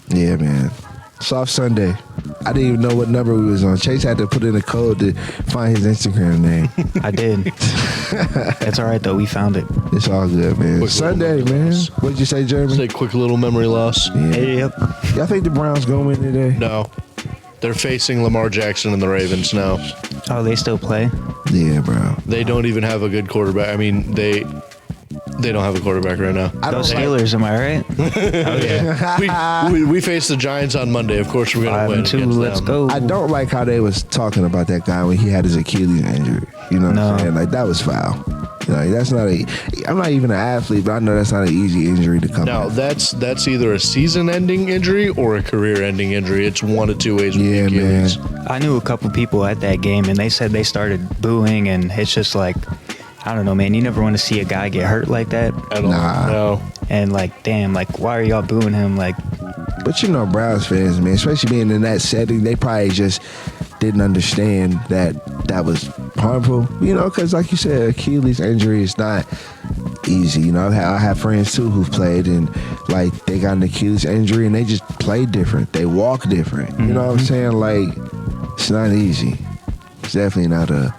Yeah, man. Soft Sunday. I didn't even know what number we was on. Chase had to put in a code to find his Instagram name. I did. That's all right, though. We found it. It's all good, man. Quick Sunday, man. What'd you say, Jeremy? Say quick little memory loss. Yeah. Yep. Y'all think the Browns gonna win today? No. They're facing Lamar Jackson and the Ravens now. Oh, they still play? Yeah, bro. They don't even have a good quarterback. I mean, they don't have a quarterback right now. I don't Those like- Steelers, am I right? Oh, yeah. We face the Giants on Monday. Of course, we're going to win 5-2, against let's them. go. I don't like how they was talking about that guy when he had his Achilles injury. You know what I'm No. saying? Like, that was foul. You know, that's not I'm not even an athlete, but I know that's not an easy injury to come Now, back. that's either a season-ending injury or a career-ending injury. It's one of two ways with Yeah, the Achilles. man. I knew a couple people at that game, and they said they started booing, and it's just like, I don't know, man. You never want to see a guy get hurt like that. At all. Nah. No. And, like, damn, like, why are y'all booing him? Like, But you know, Browns fans, man, especially being in that setting, they probably just didn't understand that was harmful. You know, because like you said, Achilles injury is not easy. You know, I have friends too who've played and like they got an Achilles injury and they just play different. They walk different. You know what I'm saying? Like, it's not easy. It's definitely not a.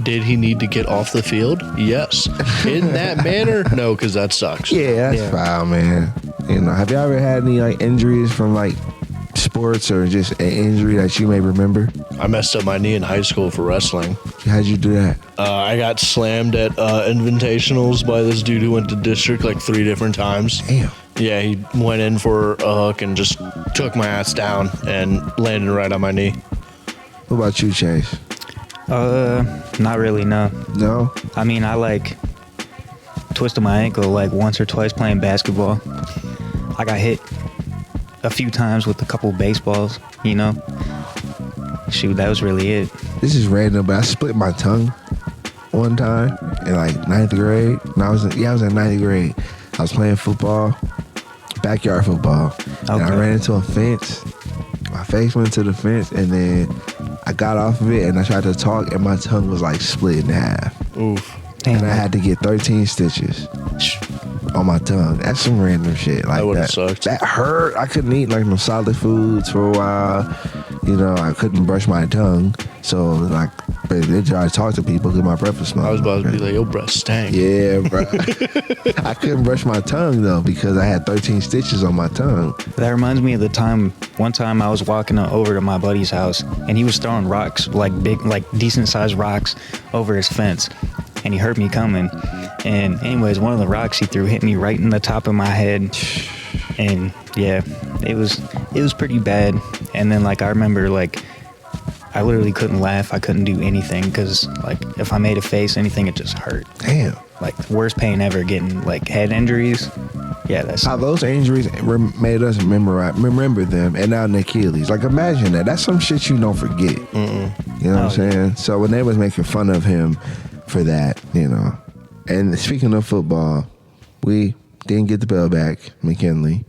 Did he need to get off the field? Yes. In that manner? No, because that sucks. Yeah, that's foul, man. You know, have you ever had any like injuries from like sports or just an injury that you may remember? I messed up my knee in high school for wrestling. How'd you do that? I got slammed at invitationals by this dude who went to district like 3 different times. Damn. Yeah, he went in for a hook and just took my ass down and landed right on my knee. What about you, Chase? not really, no. No? I mean, I, like, twisted my ankle, like, once or twice playing basketball. I got hit a few times with a couple baseballs, you know? Shoot, that was really it. This is random, but I split my tongue one time in like 9th grade. And I was in 9th grade. I was playing football, backyard football. And I Okay. ran into a fence. My face went into the fence, and then I got off of it, and I tried to talk, and my tongue was like split in half. Oof. Damn. And I had to get 13 stitches on my tongue. That's some random shit. Like That would've sucked. That hurt. I couldn't eat like no solid foods for a while. You know, I couldn't brush my tongue. So like, but they try to talk to people because my breath was smelling. I was about to be like, your breath stank. Yeah, bro. I couldn't brush my tongue though because I had 13 stitches on my tongue. That reminds me of the time, one time I was walking over to my buddy's house, and he was throwing rocks, like big, like decent sized rocks over his fence, and he heard me coming. And anyways, one of the rocks he threw hit me right in the top of my head, and yeah, it was pretty bad. And then like I remember like I literally couldn't laugh, I couldn't do anything because like if I made a face, anything, it just hurt. Damn. Like worst pain ever, getting like head injuries. Yeah, that's How those injuries made us remember them, and now the Achilles. Like imagine that. That's some shit you don't forget. You know what I'm saying? So when they was making fun of him for that, you know. And speaking of football, we didn't get the bell back, McKinley.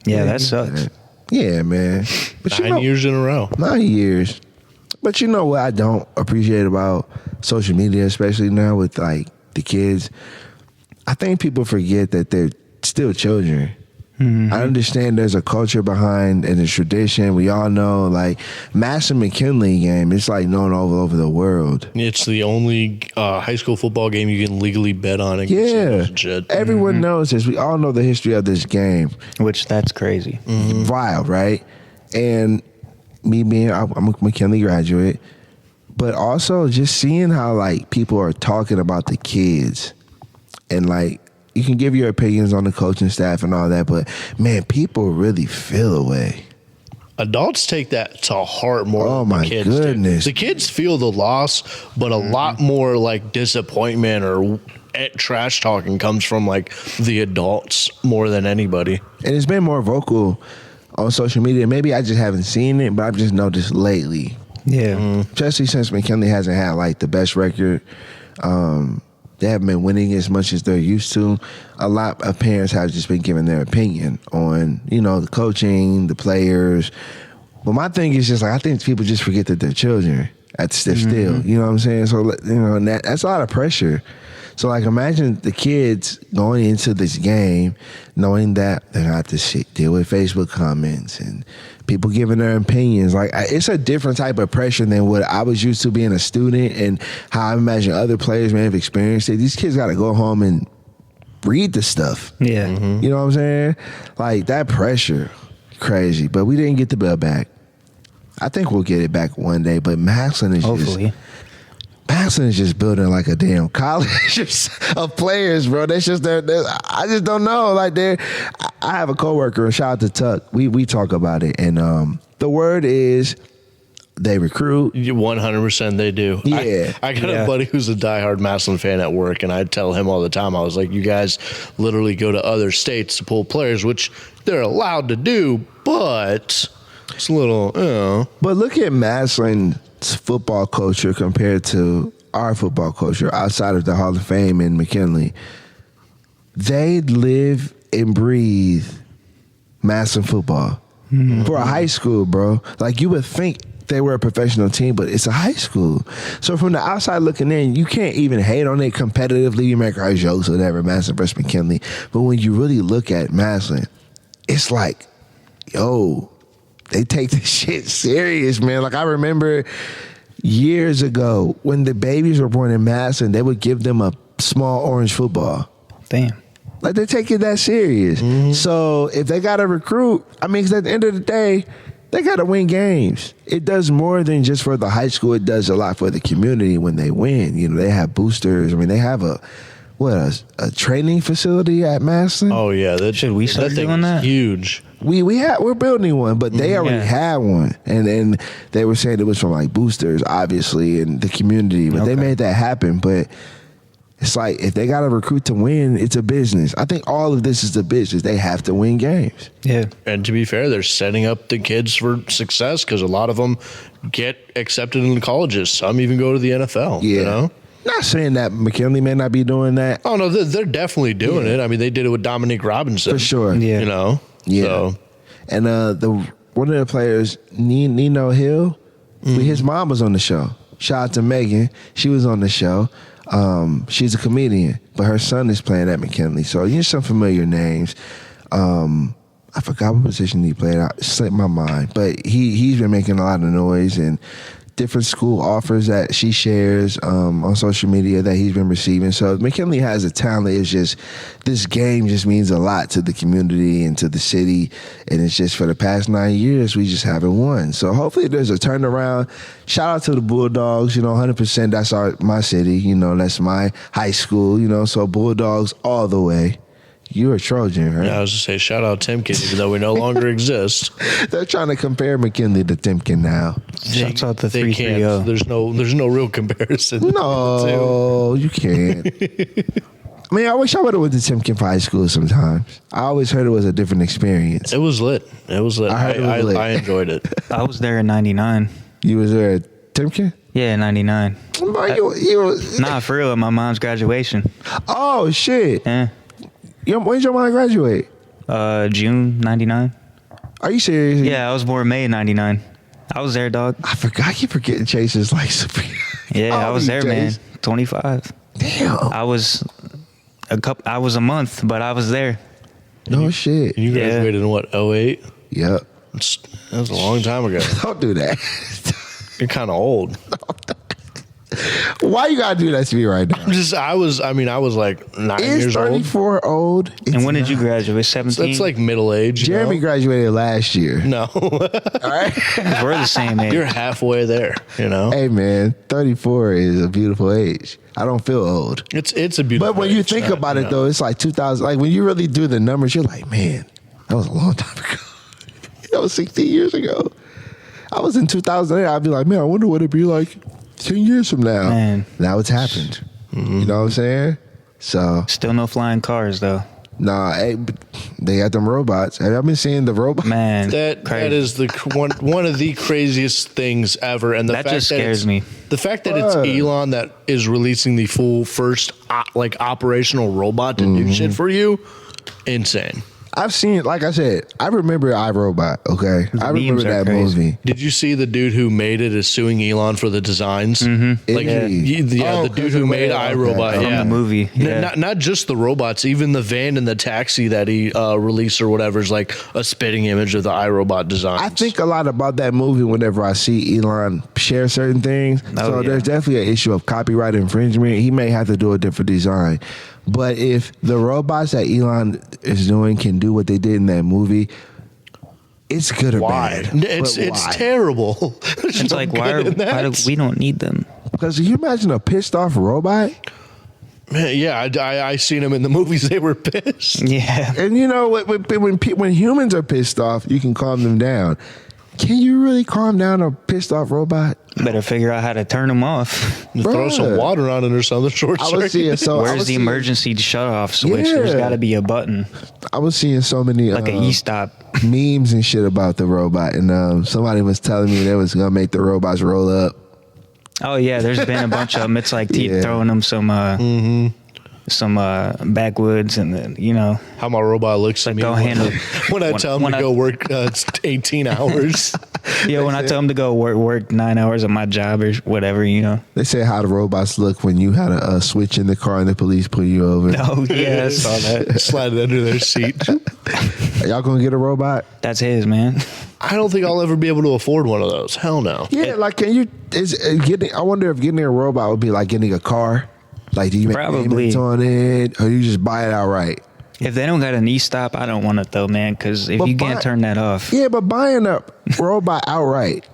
yeah, that sucks. Yeah, man. But 9 years in a row. 9 years. But you know what I don't appreciate about social media, especially now with like the kids? I think people forget that they're still children. I understand there's a culture behind and a tradition. We all know, like, Massillon McKinley game, it's like known all over the world. It's the only high school football game you can legally bet on. Yeah. Shit. Everyone knows this. We all know the history of this game. Which that's crazy. Wild, right? And me being, I'm a McKinley graduate, but also just seeing how, like, people are talking about the kids and, like, you can give your opinions on the coaching staff and all that, but man, people really feel away. Adults take that to heart more Oh, than my the kids do. goodness. The kids feel the loss, but a lot more like disappointment or trash talking comes from like the adults more than anybody. And it's been more vocal on social media. Maybe I just haven't seen it, but I've just noticed lately, Yeah. especially since McKinley hasn't had like the best record. They haven't been winning as much as they're used to. A lot of parents have just been giving their opinion on, you know, the coaching, the players. But my thing is just like, I think people just forget that they're children. They're still, you know what I'm saying? So, you know, and that's a lot of pressure. So like imagine the kids going into this game knowing that they're gonna have to deal with Facebook comments and people giving their opinions. Like it's a different type of pressure than what I was used to being a student and how I imagine other players may have experienced it. These kids got to go home and read the stuff. Yeah. You know what I'm saying? Like that pressure, crazy. But we didn't get the bell back. I think we'll get it back one day. But Massillon is just building like a damn college of players, bro. That's just I just don't know. Like I have a coworker. Shout out to Tuck. We talk about it, and the word is they recruit. 100% they do. Yeah. I got a buddy who's a diehard Massillon fan at work, and I tell him all the time, I was like, you guys literally go to other states to pull players, which they're allowed to do, but it's a little, you know. But look at Massillon's football culture compared to our football culture outside of the Hall of Fame and McKinley. They live and breathe Massillon football. For a high school, bro. Like you would think they were a professional team, but it's a high school. So from the outside looking in, you can't even hate on it competitively. You make our jokes or whatever, Massillon versus McKinley. But when you really look at Massillon, it's like, yo, they take this shit serious, man. Like I remember years ago when the babies were born in Massillon, they would give them a small orange football. Damn. Like they take it that serious. So if they got to recruit, I mean, 'cause at the end of the day, they got to win games. It does more than just for the high school. It does a lot for the community when they win. You know, they have boosters. I mean, they have a training facility at Massillon. Oh yeah, Should we start doing that? Huge. We're building one, but they already had one, and then they were saying it was from like boosters, obviously, and the community. But they made that happen. But it's like if they got to recruit to win, it's a business. I think all of this is a business. They have to win games. Yeah. And to be fair, they're setting up the kids for success because a lot of them get accepted into colleges. Some even go to the NFL. Yeah. You know? Not saying that McKinley may not be doing that. Oh no, they're definitely doing it. I mean, they did it with Dominique Robinson For sure. Yeah. You know. Yeah. So. And one of the players, Nino Hill, his mom was on the show. Shout out to Megan. She was on the show. She's a comedian, but her son is playing at McKinley. So you know some familiar names. I forgot what position he played. It slipped my mind. But he's been making a lot of noise, and different school offers that she shares on social media that he's been receiving. So McKinley has a talent. It's just this game just means a lot to the community and to the city. And it's just for the past 9 years, we just haven't won. So hopefully there's a turnaround. Shout out to the Bulldogs. You know, 100%. That's my city. You know, that's my high school. You know, so Bulldogs all the way. You're a Trojan, right? Yeah, I was just say shout out Timken, even though we no longer exist. They're trying to compare McKinley to Timken now. Shouts out to They 330. can't. There's no real comparison. No, you can't. I mean, I wish I would have went to Timken for high school sometimes. I always heard it was a different experience. It was lit. It was lit. I heard it was lit. I enjoyed it. I was there in 99. You was there at Timken? Yeah, 99. Bro, you Nah, for real, at my mom's graduation. Oh, shit. Yeah. When's your mom graduate? June 99. Are you serious? Yeah, I was born May 99. I was there, dog. I forgot. I keep forgetting Chase's like super. Yeah, I was there, man. Chase. 25. Damn. I was a month, but I was there. No shit. You graduated in what, 08? Yep. That was a long time ago. Don't do that. You're kind of old. Why you gotta do that to me right now? I was like 9 Is years old. 34 old? And when did you graduate? 17? That's like middle age. Jeremy graduated last year. No. All right. We're the same age. You're halfway there, you know? Hey man, 34 is a beautiful age. I don't feel old. It's a beautiful But when you age, think about it know. though, it's like 2000. Like when you really do the numbers, you're like, man, that was a long time ago. That was 16 years ago. I was in 2008. I'd be like, man, I wonder what it'd be like 10 years from now. Man. Now it's happened. You know what I'm saying? So, Still no flying cars, though. nah, hey, but they got them robots. Have y'all been seeing the robots? Man, That crazy. is the one of the craziest things ever, and the That fact just that scares it's- me. The fact that it's Elon that is releasing the full first like operational robot to do shit for you, insane. I've seen, like I said, I remember iRobot. Okay, The I remember memes are that crazy. movie. Did you see the dude who made it is suing Elon for the designs? Mm-hmm. Like, Yeah. the 'Cause dude who of made the- okay. iRobot, From yeah. the movie, yeah. Not just the robots, even the van and the taxi that he released or whatever is like a spitting image of the iRobot designs. I think a lot about that movie whenever I see Elon share certain things. Oh, So yeah. there's definitely an issue of copyright infringement. He may have to do a different design. But if the robots that Elon is doing can do what they did in that movie, it's good or why? bad. It's But it's why? terrible. It's like why we don't need them. Because can you imagine a pissed off robot? Man, yeah, I seen them in the movies. They were pissed. Yeah. And you know, when humans are pissed off, you can calm them down. Can you really calm down a pissed off robot? Better figure out how to turn them off. Throw some Bruh. water on it or something. Short I was circuit. seeing so. I Where's was the seeing- emergency shut off switch? There's Yeah. got to be a button, I was seeing so many like a e-stop. memes and shit about the robot, and somebody was telling me they was gonna make the robots roll up. Oh yeah, there's been a bunch of them. It's like Yeah. throwing them some backwoods, and then How my robot looks at me go when, handle- when I when- tell him when to I- go work 18 hours. yeah. When I tell them to go work 9 hours of my job or whatever, They say how the robots look when you had a switch in the car and the police pull you over. Oh yeah, I saw that. Slide it under their seat. Are y'all gonna get a robot? That's his, man. I don't think I'll ever be able to afford one of those. Hell no. Yeah, like can you? I wonder if getting a robot would be like getting a car. Like, do you make Probably. payments on it, or you just buy it outright? If they don't got an e-stop, I don't want it though, man. Because if But you can't turn that off, Yeah, but buying a robot outright.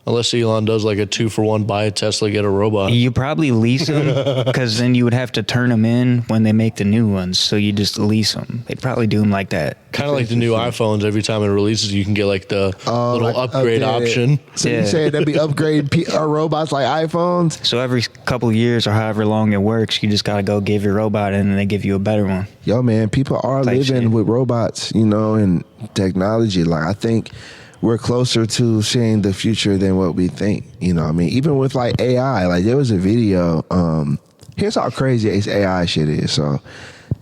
Unless Elon does like a 2-for-1, buy a Tesla, get a robot. you probably lease them. Because then you would have to turn them in when they make the new ones. So you just lease them. They'd probably do them like that. Kind of like the new iPhones. Every time it releases, you can get like the little Like upgrade updated. option. So Yeah. you saying that'd be upgrade robots like iPhones? So every couple years or however long it works, you just gotta go give your robot in, and they give you a better one. Yo, man, people are Type living shit. with robots, and technology. Like, I think we're closer to seeing the future than what we think. I mean, even with like AI, like there was a video. Here's how crazy this AI shit is. So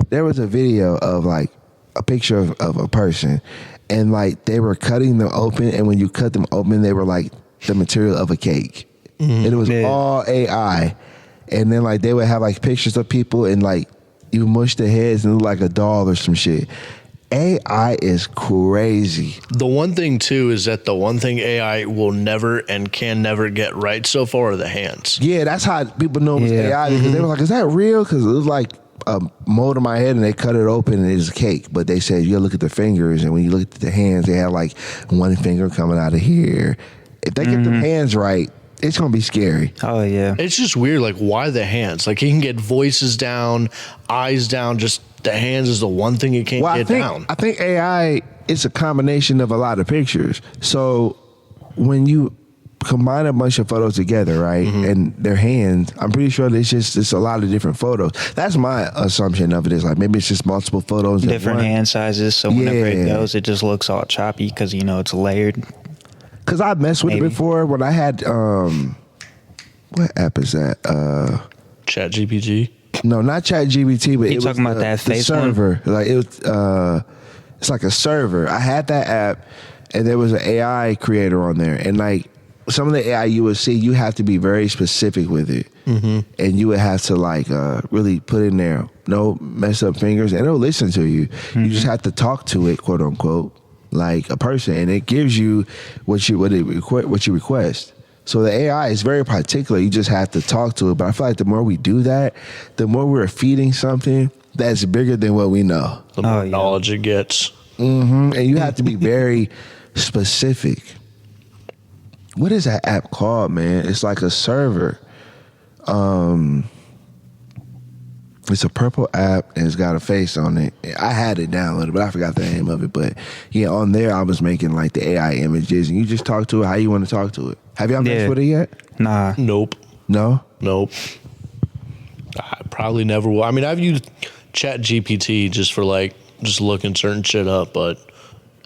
there was a video of like a picture of a person, and like they were cutting them open, and when you cut them open, they were like the material of a cake, and it was Yeah. all AI. And then like they would have like pictures of people, and like you mush their heads and look like a doll or some shit. AI is crazy. The one thing too is that the one thing AI will never and can never get right so far are the hands. Yeah, that's how people know it was Yeah. AI, because they were like, "Is that real?" Because it was like a mold in my head, and they cut it open, and it's a cake. But they said you gotta look at the fingers, and when you look at the hands, they had like one finger coming out of here. If they get the hands right, it's gonna be scary. Oh yeah. It's just weird, like why the hands? Like he can get voices down, eyes down, just the hands is the one thing you can't Well, get down. I think AI is a combination of a lot of pictures. So when you combine a bunch of photos together, right, and their hands, I'm pretty sure it's a lot of different photos. That's my assumption of it. Is like maybe it's just multiple photos. in Different one. hand sizes, so whenever it Yeah. goes, it just looks all choppy because it's layered. Cause I messed with Maybe. it before when I had what app is that? Chat GPT. No, not ChatGPT, but You it talking was about that the face one? server. Like it was, it's like a server. I had that app, and there was an AI creator on there, and like some of the AI you would see, you have to be very specific with it, and you would have to like really put in there no mess up fingers, and it'll listen to you. You just have to talk to it, quote unquote, like a person, and it gives you what you request. So the AI is very particular. You just have to talk to it. But I feel like the more we do that, the more we're feeding something that's bigger than what we know. The more Oh, yeah. knowledge it gets. And you have to be very specific. What is that app called, man? It's like a server. It's a purple app and it's got a face on it. I had it downloaded, but I forgot the name of it. But yeah, on there I was making like the AI images, and you just talk to it how you want to talk to it. Have y'all messed Yeah. with it yet? Nah. Nope. No? Nope. I probably never will. I mean, I've used Chat GPT just for just looking certain shit up, but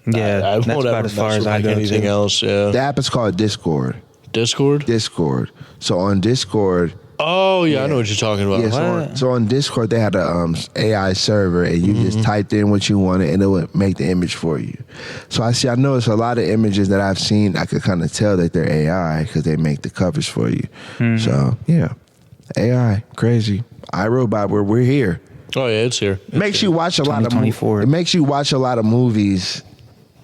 Yeah, I that's won't about ever as far mess as with I go anything too. else. Yeah. The app is called Discord. Discord. Discord. So on Discord, Oh yeah, I know what you're talking about. Yeah, so on Discord they had a AI server, and you just typed in what you wanted, and it would make the image for you. So I noticed a lot of images that I've seen, I could kind of tell that they're AI because they make the covers for you. So yeah, AI, crazy. iRobot, we're here. Oh yeah, it's here. It makes you watch a lot of 2024. It makes you watch a lot of movies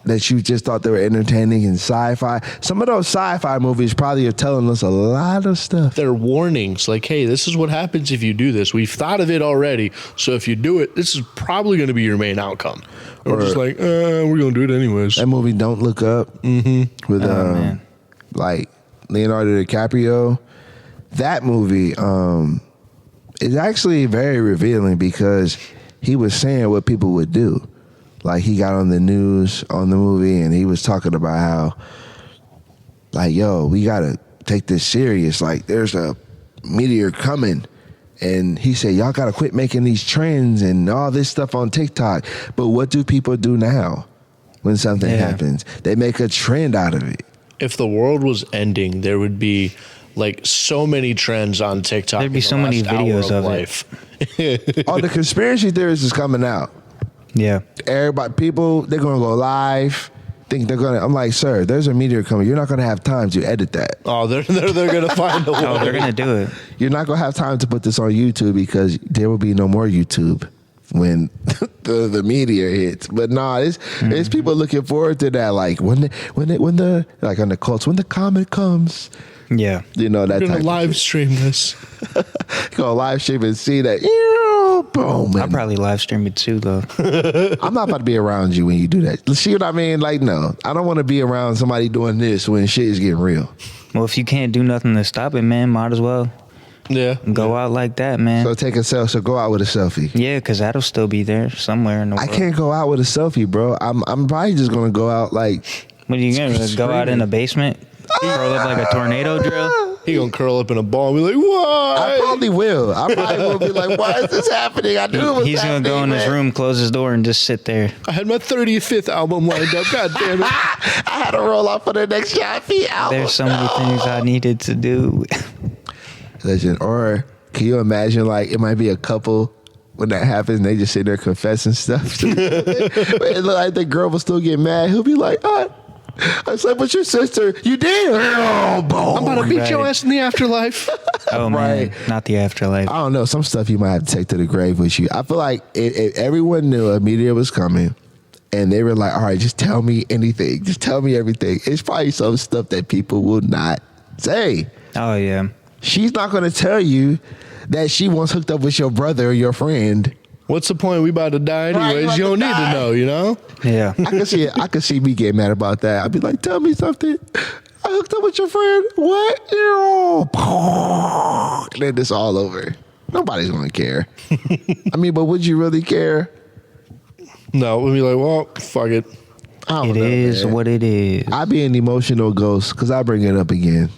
that you just thought they were entertaining and sci-fi. Some of those sci-fi movies probably are telling us a lot of stuff. They're warnings like, hey, this is what happens if you do this. We've thought of it already, so if you do it, this is probably going to be your main outcome. Or just like, we're going to do it anyways. That movie Don't Look Up with like Leonardo DiCaprio. That movie is actually very revealing because he was saying what people would do. Like, he got on the news on the movie, and he was talking about how, like, yo, we got to take this serious. Like, there's a meteor coming. And he said, y'all got to quit making these trends and all this stuff on TikTok. But what do people do now when something happens? They make a trend out of it. If the world was ending, there would be, like, so many trends on TikTok. There'd be so many videos of life. Oh, the conspiracy theories is coming out. Yeah. Everybody, people, they're going to go live. Think they're going to, I'm like, sir, there's a meteor coming. You're not going to have time to edit that. Oh, they're going to find a way. Oh, they're going to do it. You're not going to have time to put this on YouTube because there will be no more YouTube when the meteor hits. But nah, it's people looking forward to that. Like when the like on the cults, when the comet comes. Yeah. You know, that We're type going to live stream this. Go live stream and see that. Boom. I'll probably live stream it too, though. I'm not about to be around you when you do that. See what I mean? Like, no, I don't want to be around somebody doing this when shit is getting real. Well, if you can't do nothing to stop it, man, might as well go out like that, man. So take a selfie. So go out with a selfie. Yeah, because that'll still be there somewhere in the world. I can't go out with a selfie, bro. I'm probably just gonna go out like. What are you gonna go out in the basement? Curl up like a tornado drill? He gonna curl up in a ball and be like, "Why?" I probably will. I probably will be like, "Why is this happening?" I knew it was He's happening, gonna go in his room, close his door, and just sit there. I had my 35th album lined up. God damn it! I had to roll off for the next Shafi album. There's so many things I needed to do. Listen, or can you imagine, like, it might be a couple when that happens, and they just sit there confessing stuff. But it look like the girl will still get mad. He'll be like, I slept with your sister. You did? Oh, boy. I'm about to beat your ass in the afterlife. Oh, man. Not the afterlife. I don't know. Some stuff you might have to take to the grave with you. I feel like if everyone knew a meteor was coming and they were like, all right, just tell me anything. Just tell me everything. It's probably some stuff that people will not say. Oh, yeah. She's not going to tell you that she once hooked up with your brother or your friend. What's the point? We about to die anyways. Right, you don't need to know, you know? Yeah. I can see me getting mad about that. I'd be like, tell me something. I hooked up with your friend. What? And then it's all over. Nobody's going to care. I mean, but would you really care? No, we'd be like, well, fuck it. It is what it is. I'd be an emotional ghost because I bring it up again.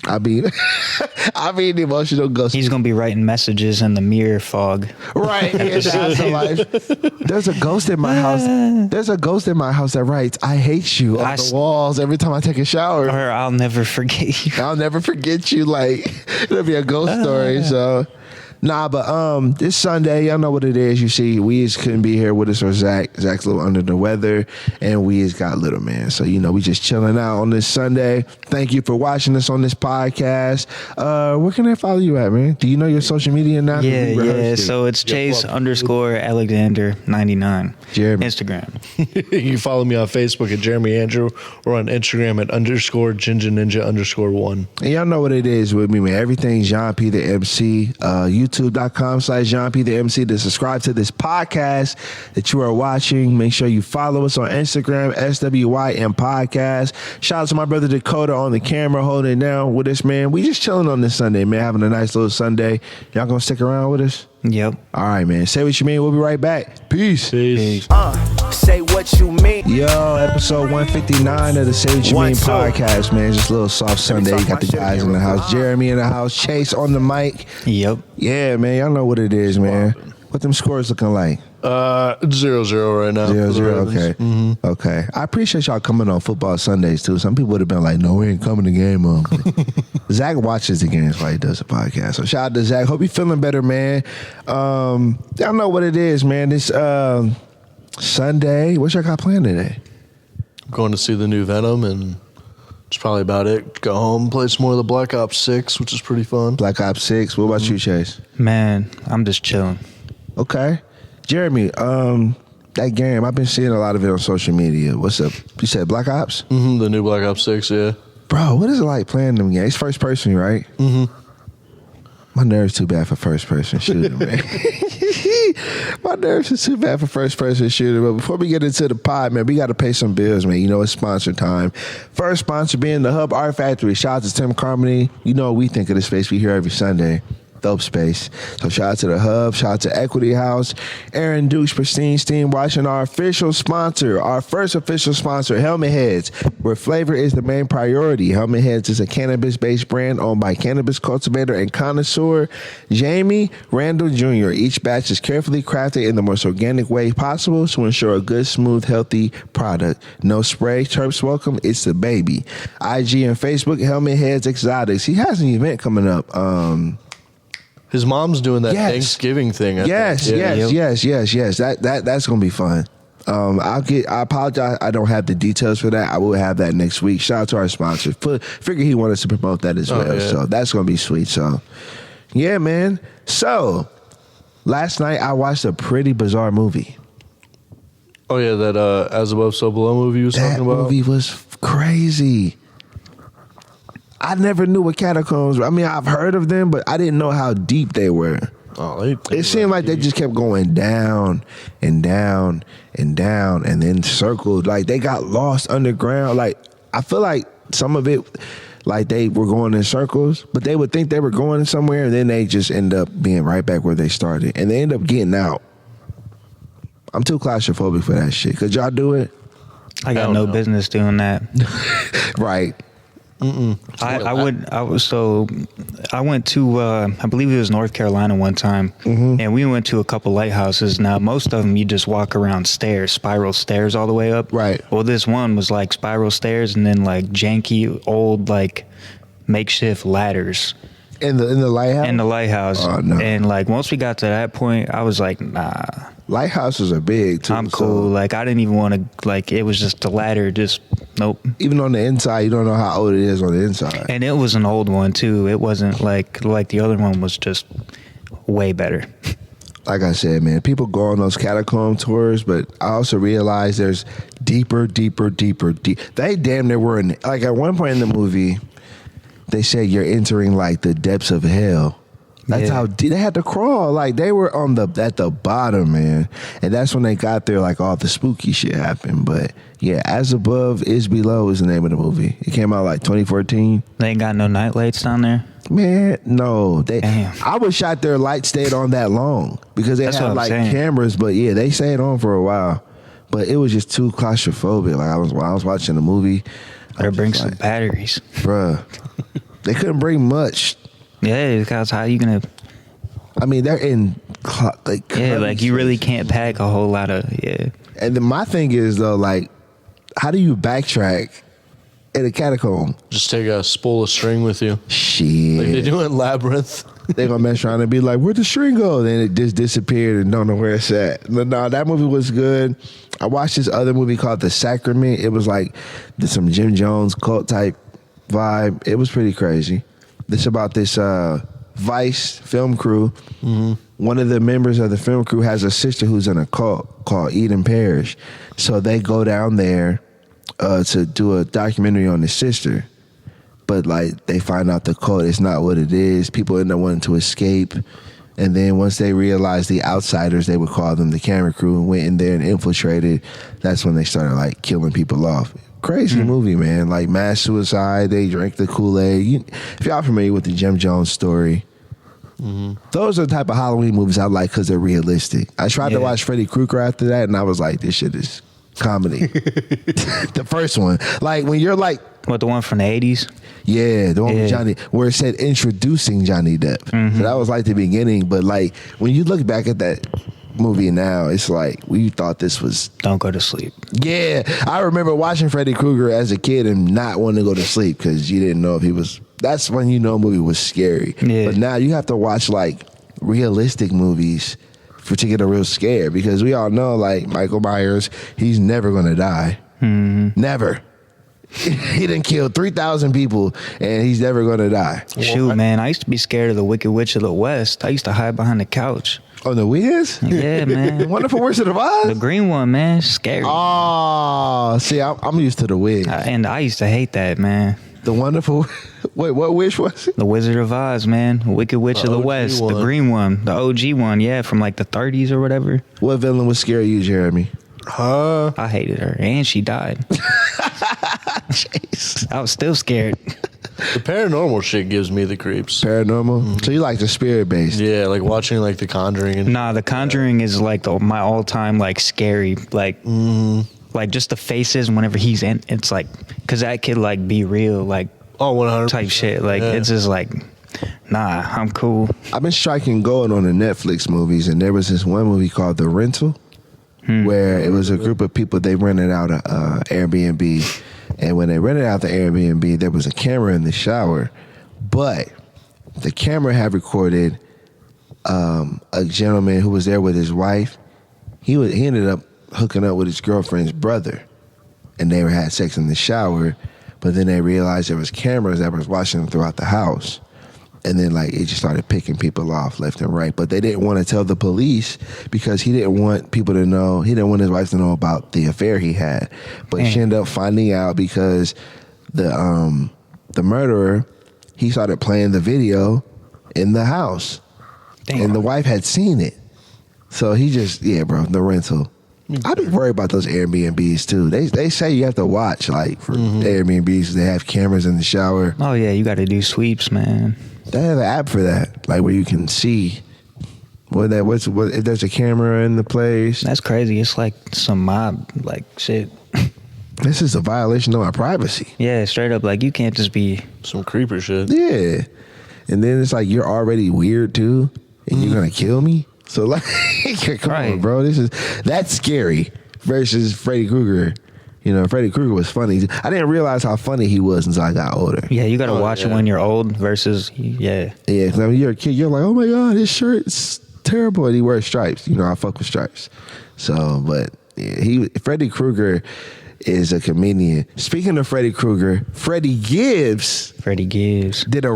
I mean, an emotional ghost. He's going to be writing messages in the mirror fog. Right. In the afterlife. There's a ghost in my house. There's a ghost in my house that writes, I hate you on the walls every time I take a shower. Or I'll never forget you. I'll never forget you. Like, it'll be a ghost story. So, nah, but this Sunday, y'all know what it is. You see, Weez couldn't be here with us, or Zach. Zach's a little under the weather, and Weez got little, man. So, you know, we just chilling out on this Sunday. Thank you for watching us on this podcast. Where can I follow you at, man? Do you know your social media now? Yeah. So it's Chase_Alexander99. Jeremy. Instagram. You can follow me on Facebook at Jeremy Andrew or on Instagram at _Ninja_1. And y'all know what it is with me, man. Everything Jean P the MC. YouTube.com/Jean P the MC to subscribe to this podcast that you are watching. Make sure you follow us on Instagram, SWYM Podcast. Shout out to my brother Dakota on the camera holding it down with us, man. We just chilling on this Sunday, man. Having a nice little Sunday. Y'all gonna stick around with us? Yep. All right, man. Say what you mean. We'll be right back. Peace. Say what you mean. Yo, episode 159 of the Say What You Mean podcast, man. Just a little soft Sunday. You got the guys in the house. Jeremy in the house. Chase on the mic. Yep. Yeah, man. Y'all know what it is, man. What them scores looking like? 0-0 right now. 0-0. Okay. Okay. I appreciate y'all coming on football Sundays too. Some people would have been like, "No, we ain't coming to game on." Zach watches the games while he does the podcast. So shout out to Zach. Hope you're feeling better, man. Y'all know what it is, man. This Sunday. What y'all got planned today? Going to see the new Venom, and it's probably about it. Go home, play some more of the Black Ops 6, which is pretty fun. Black Ops 6. What about you, Chase? Man, I'm just chilling. Okay. Jeremy, that game, I've been seeing a lot of it on social media. What's up? You said Black Ops? Mm-hmm, the new Black Ops 6, yeah. Bro, what is it like playing them games? It's first person, right? Mm-hmm. My nerves too bad for first person shooting, man. My nerves are too bad for first person shooting. But before we get into the pod, man, we got to pay some bills, man. You know, it's sponsor time. First sponsor being the Hub Art Factory. Shout out to Tim Carmody. You know what we think of this space. We here every Sunday. Dope space. So shout out to the Hub, shout out to Equity House, Aaron Dukes, Pristine Steam, watching our official sponsor, our first official sponsor, Helmet Heads, where flavor is the main priority. Helmet Heads is a cannabis-based brand owned by cannabis cultivator and connoisseur Jamie Randall Jr. Each batch is carefully crafted in the most organic way possible to ensure a good, smooth, healthy product. No spray, terps welcome, it's the baby. IG and Facebook, Helmet Heads Exotics. He has an event coming up. His mom's doing that Yes. Thanksgiving thing. I think. Yes. That's gonna be fun. I apologize. I don't have the details for that. I will have that next week. Shout out to our sponsor. Figure he wanted us to promote that as well. Yeah. So that's gonna be sweet. So yeah, man. So last night I watched a pretty bizarre movie. Oh, yeah, that As Above, So Below movie you was That talking about? movie was crazy. I never knew what catacombs were. I mean, I've heard of them, but I didn't know how deep they were. Oh, It seemed like they just kept going down and down and down and then circled. Like they got lost underground. Like I feel like some of it, like they were going in circles, but they would think they were going somewhere and then they just end up being right back where they started. And they end up getting out. I'm too claustrophobic for that shit. Could y'all do it? I got Hell no no. business doing that. Right. I went to I believe it was North Carolina one time, and we went to a couple lighthouses. Now most of them you just walk around stairs, spiral stairs all the way up. Right. Well, this one was like spiral stairs and then like janky old like makeshift ladders In the lighthouse? in the lighthouse. Oh, no. And like once we got to that point, I was like, nah, Lighthouses are big too. I'm so cool. Like I didn't even want to. Like it was just a ladder. Just nope. even on the inside, you don't know how old it is on the inside. And it was an old one too. It wasn't like the other one was just way better. Like I said, man, people go on those catacomb tours, but I also realize there's deeper. They damn near were in, like at one point in the movie, they said you're entering like the depths of hell. That's Yeah. how deep they had to crawl. Like they were at the bottom, man. And that's when they got there, like all the spooky shit happened. But yeah, As Above Is Below is the name of the movie. It came out like 2014. They ain't got no night lights down there. Man, no. Damn. I wish out their light stayed on that long because they That's what had I'm like saying. cameras, but yeah, they stayed on for a while. But it was just too claustrophobic. Like when I was watching the movie, I Or was bring just some like, batteries. bruh. They couldn't bring much. Yeah, because how you gonna? I mean, they're in Yeah, like you really can't pack a whole lot of And then my thing is though, like, how do you backtrack in a catacomb? Just take a spool of string with you. Shit. Like they do in Labyrinth. They gonna mess around and be like, where'd the string go? Then it just disappeared and don't know where it's at. But no, that movie was good. I watched this other movie called The Sacrament. It was like some Jim Jones cult type vibe. It was pretty crazy. This about this Vice film crew. Mm-hmm. One of the members of the film crew has a sister who's in a cult called Eden Parish. So they go down there to do a documentary on the sister. But like they find out the cult is not what it is. People end up wanting to escape. And then once they realized the outsiders, they would call them the camera crew, and went in there and infiltrated. That's when they started like killing people off. Crazy movie, man. Like mass suicide. They drank the Kool-Aid. If y'all familiar with the Jim Jones story, those are the type of Halloween movies I like because they're realistic. I tried to watch Freddy Krueger after that, and I was like, this shit is comedy. The first one. Like when you're like, What, the one from the 80s? yeah, the one with Johnny, where it said introducing Johnny Depp. So that was like the beginning. But like when you look back at that movie now, it's like we thought this was. Don't go to sleep. Yeah, I remember watching Freddy Krueger as a kid and not wanting to go to sleep because you didn't know if he was That's when you know a movie was scary. Yeah. But now you have to watch like realistic movies to get a real scare, because we all know like Michael Myers, he's never gonna die. Never. He done killed 3,000 people and he's never gonna die. Shoot, man, I used to be scared of the Wicked Witch of the West. I used to hide behind the couch. Oh, the Wiz? Yeah, man. Wonderful Wizard of Oz? The green one, man, scary. Oh, see, I'm used to the Wiz. And I used to hate that, man. The Wonderful. Wait, what wish was it? The Wizard of Oz, man. Wicked Witch of the OG West. one. The green one. The OG one, yeah, from like the 30s or whatever. What villain would scare you, Jeremy? Huh? I hated her. And she died. Jeez. I was still scared. The paranormal shit gives me the creeps. Paranormal? So you like the spirit based? Yeah, like watching like The Conjuring and Nah, The Conjuring is like my all-time like scary, like just the faces whenever he's in. It's like, cause that could like be real, like 100 type shit. Like Yeah. it's just like, nah, I'm cool. I've been striking gold on the Netflix movies, and there was this one movie called The Rental, where it was a group of people, they rented out a Airbnb, and when they rented out the Airbnb, there was a camera in the shower, but the camera had recorded a gentleman who was there with his wife. He ended up hooking up with his girlfriend's brother, and they had sex in the shower, but then they realized there was cameras that was watching them throughout the house. And then, like, it just started picking people off left and right. But they didn't want to tell the police because he didn't want people to know. He didn't want his wife to know about the affair he had. But she ended up finding out because the murderer, he started playing the video in the house. Damn. And the wife had seen it. So he just, yeah, bro, The Rental. I be worried about those Airbnbs, too. They say you have to watch, like, for Airbnbs. They have cameras in the shower. Oh yeah, you got to do sweeps, man. They have an app for that, like where you can see what if there's a camera in the place. That's crazy. It's like some mob like shit. This is a violation of my privacy. Yeah, straight up. Like you can't just be. some creeper shit. Yeah, and then it's like you're already weird too, and you're gonna kill me. So like, come on, Right. bro. That's scary versus Freddy Krueger. You know, Freddy Krueger was funny. I didn't realize how funny he was until I got older. Yeah, you got to Oh, watch it yeah. when you're old versus yeah. Yeah, because when you're a kid, you're like, oh my God, his shirt's terrible. And he wears stripes. You know, I fuck with stripes. So, but yeah, Freddy Krueger is a comedian. Speaking of Freddy Krueger, Freddie Gibbs Freddie Gibbs. is doing a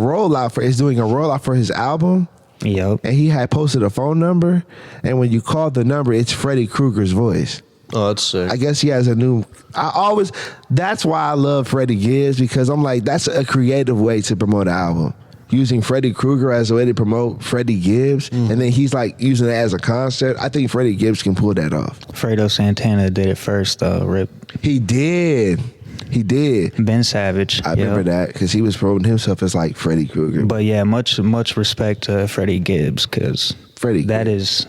rollout for his album. Yep. And he had posted a phone number. And when you call the number, it's Freddy Krueger's voice. Oh, that's sick. I guess he has a new. That's why I love Freddie Gibbs, because I'm like, that's a creative way to promote an album. Using Freddy Krueger as a way to promote Freddie Gibbs, and then he's like using it as a concept. I think Freddie Gibbs can pull that off. Fredo Santana did it first, though. Rip. He did. Ben Savage. I remember that because he was promoting himself as like Freddy Krueger. But yeah, much respect to Freddie Gibbs because Freddie that is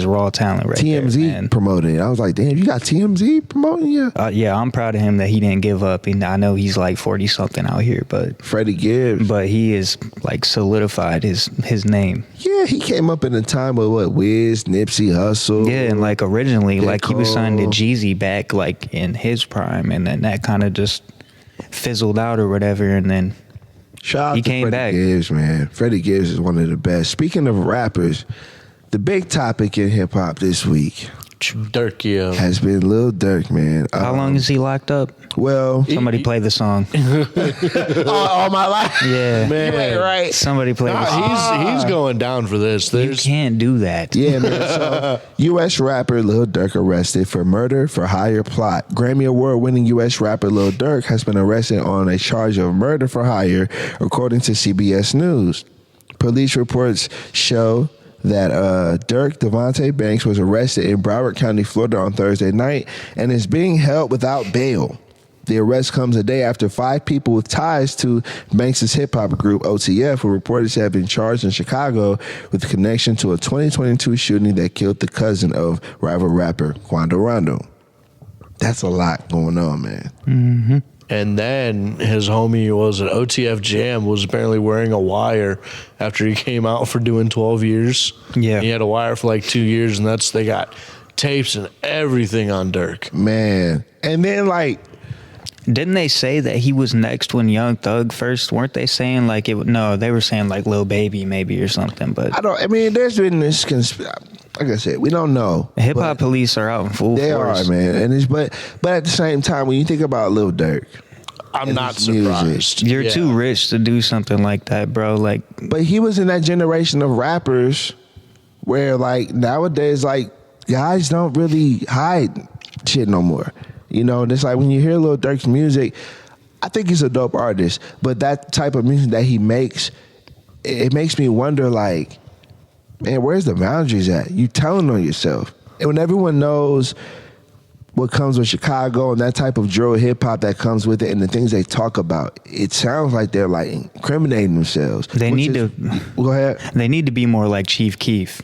raw talent right there, TMZ man. promoting it. I was like, damn, you got TMZ promoting you? Yeah, I'm proud of him that he didn't give up. And I know he's like 40 something out here, but Freddie Gibbs. he is like solidified his name. Yeah, he came up in a time with what, Wiz, Nipsey Hussle. Yeah, and like originally, J. like he was signed to Cole. Jeezy back like in his prime, and then that kind of just fizzled out or whatever, and then Shout out He to came Freddie back. Gibbs, man. Freddie Gibbs is one of the best. Speaking of rappers, the big topic in hip hop this week Durk, yeah. has been Lil Durk, man. how long is he locked up? Well, Somebody play the song. all my life. Yeah, Man. You ain't right. somebody play the song. He's going down for this. You There's can't do that. Yeah, man. So, U.S. rapper Lil Durk arrested for murder for hire plot. Grammy Award-winning U.S. rapper Lil Durk has been arrested on a charge of murder for hire, according to CBS News. Police reports show that Durk Devontae Banks was arrested in Broward County, Florida on Thursday night and is being held without bail. The arrest comes a day after 5 people with ties to Banks' hip-hop group OTF were reported to have been charged in Chicago with connection to a 2022 shooting that killed the cousin of rival rapper Quando Rondo. That's a lot going on, man. Mm-hmm. And then his homie was an OTF Jam was apparently wearing a wire after he came out for doing 12 years. Yeah. He had a wire for like 2 years, and they got tapes and everything on Durk. Man. And then, like, Didn't they say that he was next when Young Thug first? Weren't they saying like it? No, they were saying like Lil Baby maybe or something. But I mean, there's been this like I said, we don't know. Hip hop police are out in full They force. are, man. And but at the same time, when you think about Lil Durk, I'm not his music. surprised. You're too rich to do something like that, bro. Like, but he was in that generation of rappers where like nowadays, like guys don't really hide shit no more. You know, and it's like when you hear Lil Durk's music, I think he's a dope artist, but that type of music that he makes, it makes me wonder like, man, where's the boundaries at? You telling on yourself. And when everyone knows what comes with Chicago and that type of drill hip hop that comes with it and the things they talk about, it sounds like they're like incriminating themselves. They need to go ahead. They need to be more like Chief Keef,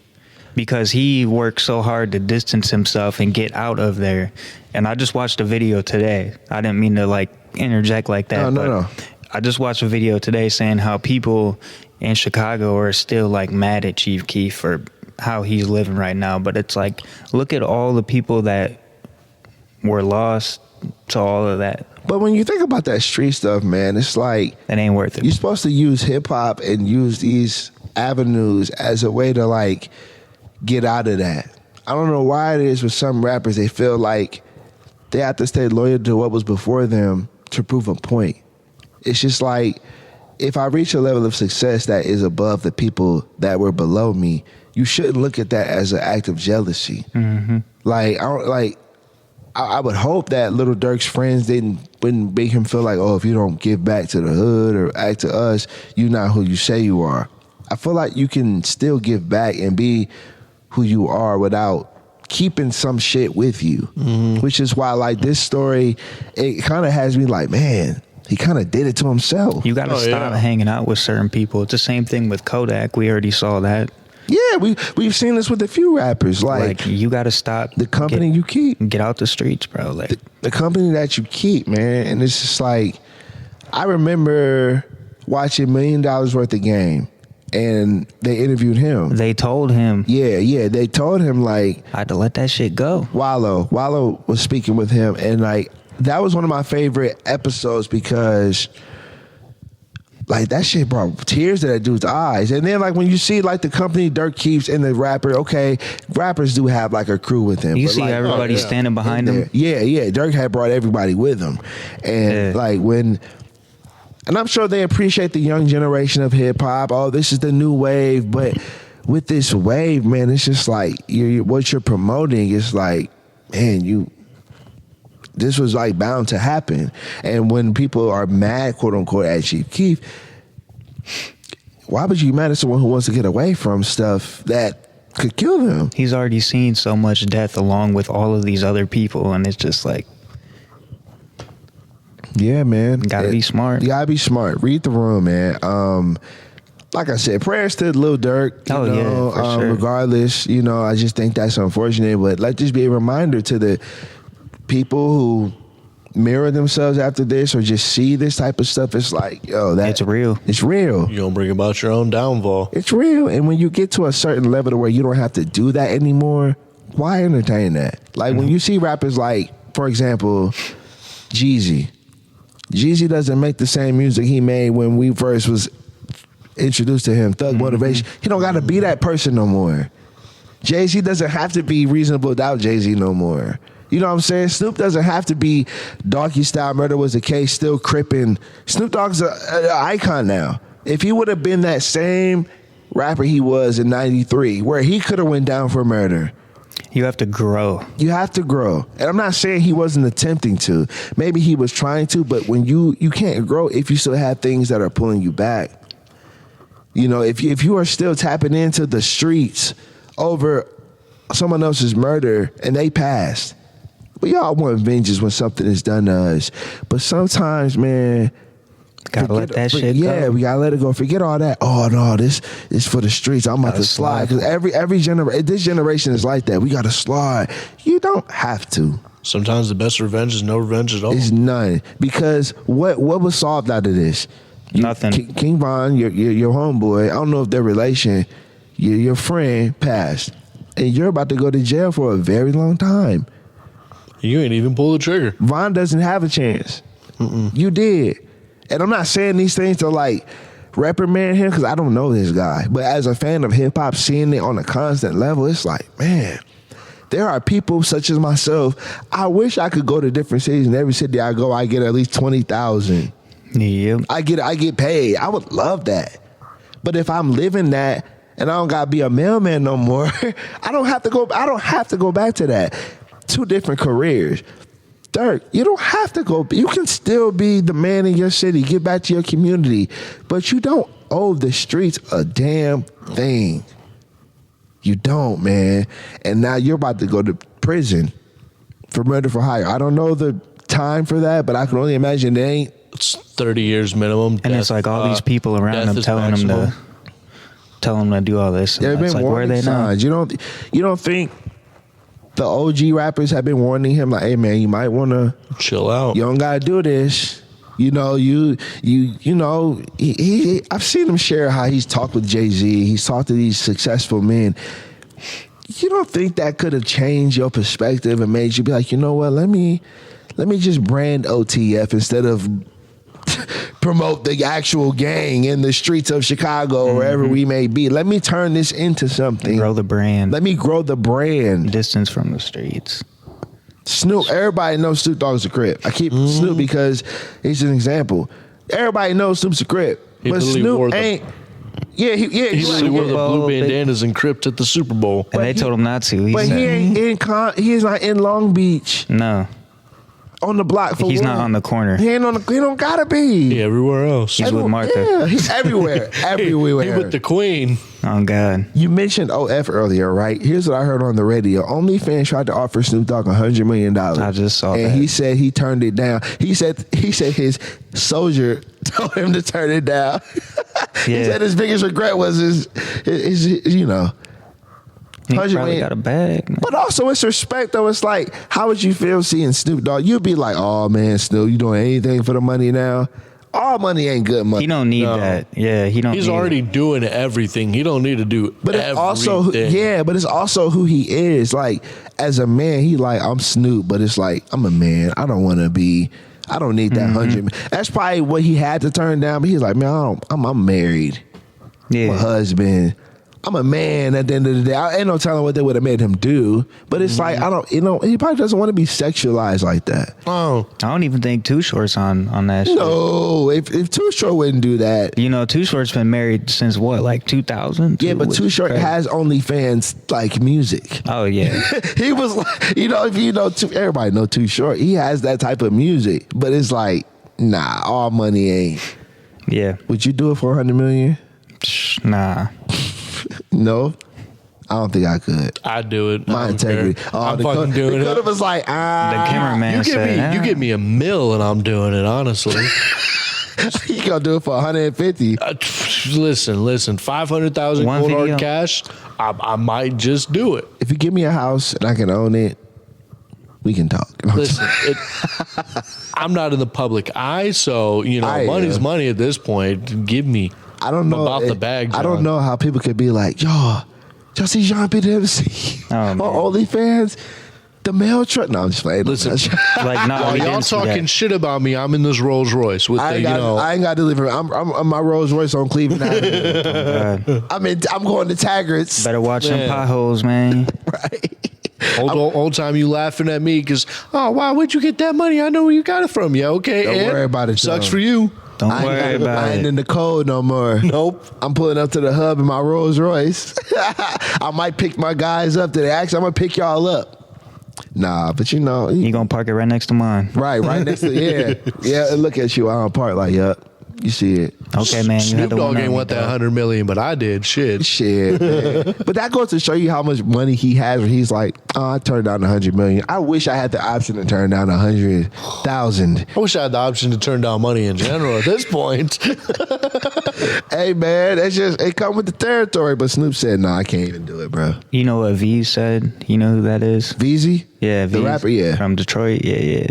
because he worked so hard to distance himself and get out of there. And I just watched a video today. I didn't mean to like interject like that. No. I just watched a video today saying how people in Chicago are still like mad at Chief Keef for how he's living right now. But it's like, look at all the people that were lost to all of that. But when you think about that street stuff, man, it's like, It ain't worth it. you're supposed to use hip hop and use these avenues as a way to like get out of that. I don't know why it is with some rappers, they feel like they have to stay loyal to what was before them to prove a point. It's just like, if I reach a level of success that is above the people that were below me, you shouldn't look at that as an act of jealousy. Mm-hmm. I would hope that Lil Durk's friends wouldn't make him feel like, oh, if you don't give back to the hood or act to us, you're not who you say you are. I feel like you can still give back and be who you are without keeping some shit with you, which is why like this story, it kind of has me like, man, he kind of did it to himself. You got to stop hanging out with certain people. It's the same thing with Kodak. We already saw that. Yeah, we've seen this with a few rappers. Like you got to stop the company you keep. Get out the streets, bro. Like the company that you keep, man. And it's just like, I remember watching $1 Million Worth of Game, and they interviewed him. They told him. Yeah. They told him like, I had to let that shit go. Wallow was speaking with him, and like that was one of my favorite episodes because like that shit brought tears to that dude's eyes. And then like when you see like the company Durk keeps and the rapper, okay, rappers do have like a crew with him. You but, see like, everybody standing behind him. Yeah. Durk had brought everybody with him, and like when. And I'm sure they appreciate the young generation of hip hop. Oh, this is the new wave. But with this wave, man, it's just like what you're promoting is like, man, this was like bound to happen. And when people are mad, quote unquote, at Chief Keef, why would you be mad at someone who wants to get away from stuff that could kill them? He's already seen so much death along with all of these other people, and it's just like, yeah, man. Gotta be smart. You gotta be smart. Read the room, man. Like I said, prayers to Lil Durk. For sure. Regardless, I just think that's unfortunate. But let this be a reminder to the people who mirror themselves after this or just see this type of stuff. It's like, it's real. It's real. You don't bring about your own downfall. It's real. And when you get to a certain level to where you don't have to do that anymore, why entertain that? Like when you see rappers like, for example, Jeezy. Jeezy doesn't make the same music he made when we first was introduced to him. Thug Motivation. He don't got to be that person no more. Jay-Z doesn't have to be Reasonable Doubt Jay-Z no more. You know what I'm saying? Snoop doesn't have to be Doggy Style, Murder Was the Case, still crippin'. Snoop Dogg's an icon now. If he would have been that same rapper he was in 93, where he could have went down for murder. You have to grow. You have to grow. And I'm not saying he wasn't attempting to. Maybe he was trying to, but when you can't grow if you still have things that are pulling you back. If you are still tapping into the streets over someone else's murder and they passed. We all want vengeance when something is done to us. But sometimes, man, gotta let that shit go. Yeah, we gotta let it go. Forget all that. Oh no, this is for the streets. I'm about to slide. Because this generation is like that. We gotta slide. You don't have to. Sometimes the best revenge is no revenge at all. It's none. Because what was solved out of this? Nothing. King Von, your homeboy, I don't know if their relation, your friend passed. And you're about to go to jail for a very long time. You ain't even pull the trigger. Von doesn't have a chance. You did. And I'm not saying these things to like reprimand him because I don't know this guy. But as a fan of hip hop, seeing it on a constant level, it's like, man, there are people such as myself. I wish I could go to different cities, and every city I go, I get at least 20,000. Yep. I get paid. I would love that. But if I'm living that and I don't gotta be a mailman no more, I don't have to go back to that. 2 different careers. Durk, you don't have to go. You can still be the man in your city, get back to your community, but you don't owe the streets a damn thing. You don't, man. And now you're about to go to prison for murder for hire. I don't know the time for that, but I can only imagine it ain't. It's 30 years minimum. And it's like all these people around him telling him to do all this. There have been like, where are they now? signs. You don't think the OG rappers have been warning him like, hey man, you might want to chill out. You don't gotta do this. You know, I've seen him share how he's talked with Jay-Z. He's talked to these successful men. You don't think that could have changed your perspective and made you be like, you know what? Let me just brand OTF instead of promote the actual gang in the streets of Chicago or wherever we may be. Let me turn this into something. Grow the brand. Let me grow the brand. Distance from the streets. Snoop, everybody knows Snoop Dogg's a Crip. I keep Snoop because he's an example. Everybody knows Snoop's a Crip, but Snoop ain't. He wore the blue bandanas and Crips at the Super Bowl. And they told him not to. But he's not in Long Beach. No. On the block. He's not on the corner. He don't gotta be. He everywhere else. He's with Martha. Yeah, he's everywhere. Everywhere. He with the queen. Oh, God. You mentioned OF earlier, right? Here's what I heard on the radio. OnlyFans tried to offer Snoop Dogg $100 million. I just saw that. And he said he turned it down. He said his soldier told him to turn it down. He said his biggest regret was his He probably got a bag. Man. But also it's respect though. It's like, how would you feel seeing Snoop Dogg? You'd be like, oh man, Snoop, you doing anything for the money now? All money ain't good money. He don't need that. Yeah, He's already doing everything. He don't need to do but it's everything. but it's also who he is. Like, as a man, he like, I'm Snoop, but it's like, I'm a man. I don't need that 100. That's probably what he had to turn down. But he's like, man, I'm married. Yeah. My husband. I'm a man at the end of the day. I ain't no telling what they would have made him do. But it's like, he probably doesn't want to be sexualized like that. Oh. I don't even think Too Short's on that shit. No, if Too Short wouldn't do that. You know, Too Short's been married since what, like 2000? Yeah, but Too Short has OnlyFans like music. Oh, yeah. He was like, everybody know Too Short. He has that type of music. But it's like, nah, all money ain't. Yeah. Would you do it for $100 million? Nah. No, I don't think I could. I'd do it. My integrity. I'm fucking doing it. The was like, The cameraman said, you give me $1 million and I'm doing it, honestly. you gonna do it for 150? Listen, 500,000 cold hard cash. I might just do it. If you give me a house and I can own it, we can talk. Listen, I'm not in the public eye, so money's money at this point. Give me. I don't know about the bag. John. I don't know how people could be like, y'all see Jean PWC on OnlyFans, the mail truck. No, I'm just playing. Listen, like, no, y'all talking shit about me. I'm in this Rolls Royce with I ain't got to deliver. I'm my Rolls Royce on Cleveland Avenue. I'm going to Taggart's. Better watch them potholes, man. Right. Old time you laughing at me because why would you get that money? I know where you got it from. Yeah, okay. Don't worry about it. Sucks for you. Don't worry about it. I ain't in the cold no more. Nope. I'm pulling up to the hub in my Rolls Royce. I might pick my guys up today. Actually, I'm going to pick y'all up. Nah, but you going to park it right next to mine. Right next to, yeah. Yeah, look at you. I don't park like, yup. You see it. Okay, man. Snoop Dogg ain't want that $100 million, but I did. Shit, man. But that goes to show you how much money he has. Where he's like, I turned down $100 million. I wish I had the option to turn down 100,000. I wish I had the option to turn down money in general at this point. Hey, man, it come with the territory. But Snoop said, no, I can't even do it, bro. You know what V said? You know who that is? VZ? Yeah, the rapper. Yeah, from Detroit. Yeah.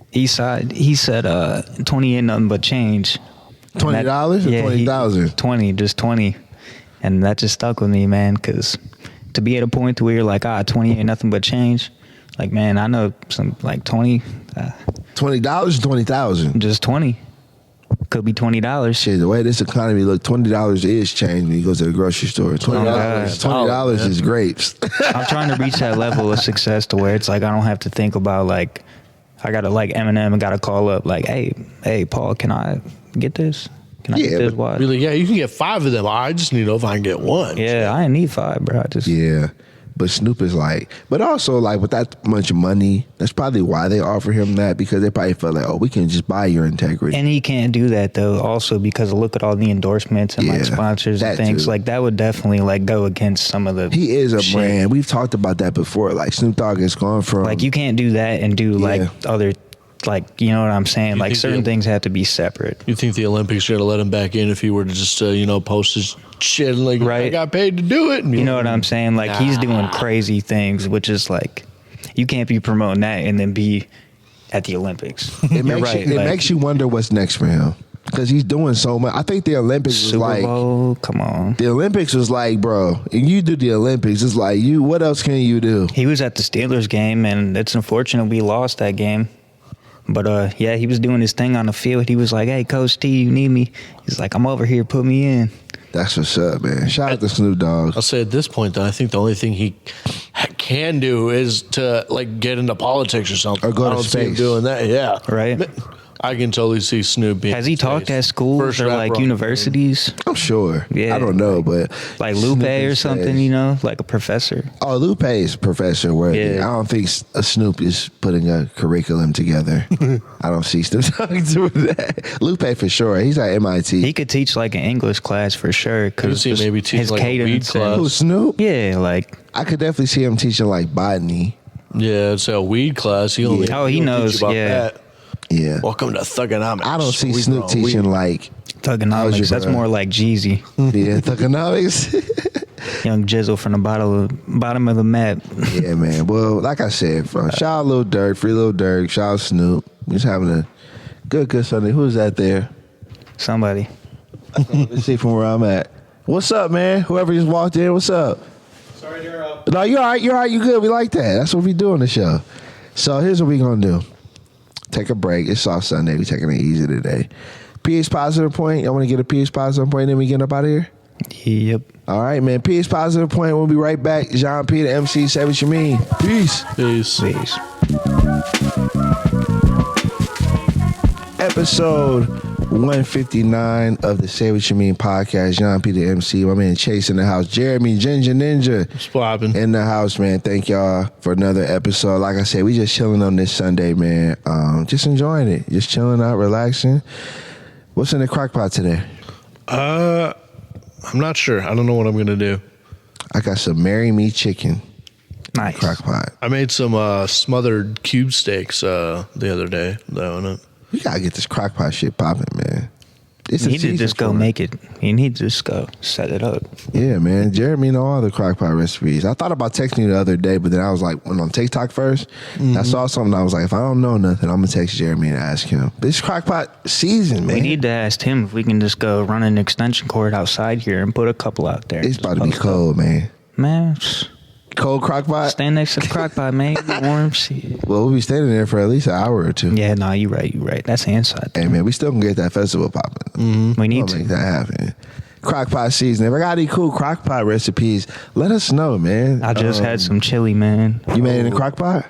He said 20 ain't nothing but change. $20 or 20,000? 20, just 20. And that just stuck with me, man, because to be at a point where you're like, 20 ain't nothing but change. Like, man, I know some, like 20. $20 or 20,000. Just 20. Could be $20. Shit, the way this economy look, $20 is change when you go to the grocery store. $20 is grapes. I'm trying to reach that level of success to where it's like I don't have to think about like I gotta like Eminem and gotta call up like, hey, Paul, can I get this? Can I get this watch? Really, yeah, you can get 5 of them. I just need to know if I can get one. Yeah, I didn't need 5, bro. I just But Snoop is like, but also like with that much money, that's probably why they offer him that, because they probably felt like, oh, we can just buy your integrity. And he can't do that though, also because look at all the endorsements and like sponsors and things. Too. Like that would definitely like go against some of the. He is a shit. brand. We've talked about that before. Like Snoop Dogg has gone from Like you can't do that and do like other. Like, you know what I'm saying? Like certain things have to be separate. You think the Olympics are going to let him back in if he were to just, post his shit and like, I got paid to do it? And you know what I'm saying? Like he's doing crazy things, which is like, you can't be promoting that and then be at the Olympics. It makes you wonder what's next for him. Because he's doing so much. I think the Olympics was Super Bowl, come on. The Olympics was like, bro, you do the Olympics. It's like, what else can you do? He was at the Steelers game, and it's unfortunate we lost that game. But, he was doing his thing on the field. He was like, hey, Coach T, you need me? He's like, I'm over here. Put me in. That's what's up, man. Shout out to Snoop Dogg. I'll say at this point, though, I think the only thing he can do is to, like, get into politics or something. Or go to I don't see him space. doing that, yeah. Right? I can totally see Snoop being. Has he talked at schools First or, like, rapper on universities? I'm sure. Yeah. I don't know, but Like Lupe or something, like a professor? Oh, Lupe is professor worthy. Yeah. I don't think Snoop is putting a curriculum together. I don't see Snoop Dogg doing that. Lupe for sure. He's at MIT. He could teach, like, an English class for sure. Because see maybe teach, his like, a weed cadence. class. Who, Snoop? Yeah, like. I could definitely see him teaching like botany. Yeah, it's a weed class. He only, Oh, he he'll knows, teach you about yeah. that. Yeah. Welcome to Thugonomics. I don't see We Snoop grow teaching weed. like Thugonomics, that's algebra. more like Jeezy. Yeah, Thugonomics. Young Jizzle from the bottom of the map. Yeah, man. Well, like I said, shout out Lil Durk, free Lil Durk, shout out Snoop. We're just having a good Sunday. Who's that there? Somebody. Let's see from where I'm at. What's up, man? Whoever just walked in, what's up? Sorry, you're up. No, you're all right. You're all right. You good. We like that. That's what we do on the show. So here's what we going to do. Take a break. It's Soft Sunday. We taking it easy today. PS positive point. Y'all want to get a PS positive point, then we get up out of here? Yep. All right, man. PS positive point. We'll be right back. Jéan P, the MC. Say what you mean. Peace. Peace. Peace. Episode 159 of the Say What You Mean podcast. Jéan P, the MC. My man Chase in the house. Jeremy Ginger Ninja What's poppin'? in the house, man. Thank y'all for another episode. Like I said, we just chilling on this Sunday, man. Just enjoying it. Just chilling out, relaxing. What's in the crock pot today? I'm not sure. I don't know what I'm going to do. I got some Marry Me chicken Nice. crock pot. I made some smothered cube steaks the other day. You gotta get this crock pot shit popping, man. It's You a need to season just go for it. make it. You need to just go set it up. Yeah, man. Jeremy know all the crock pot recipes. I thought about texting you the other day, but then I was like, went on TikTok first. I saw something. I was like, if I don't know nothing, I'm gonna text Jeremy and ask him. But it's crock pot season, man. We need to ask him if we can just go run an extension cord outside here and put a couple out there. It's Just about to be post cold, man. up. Man, Cold crock pot. stand next to the crock pot, man. Get warm shit. Well, we'll be standing there for at least an hour or two. Yeah, no, you right. That's the inside. Hey, man, we still can get that festival popping. We need We'll to. make that happen. Crock pot season. If I got any cool crock pot recipes, let us know, man. I just had some chili, man. You made it in crock pot?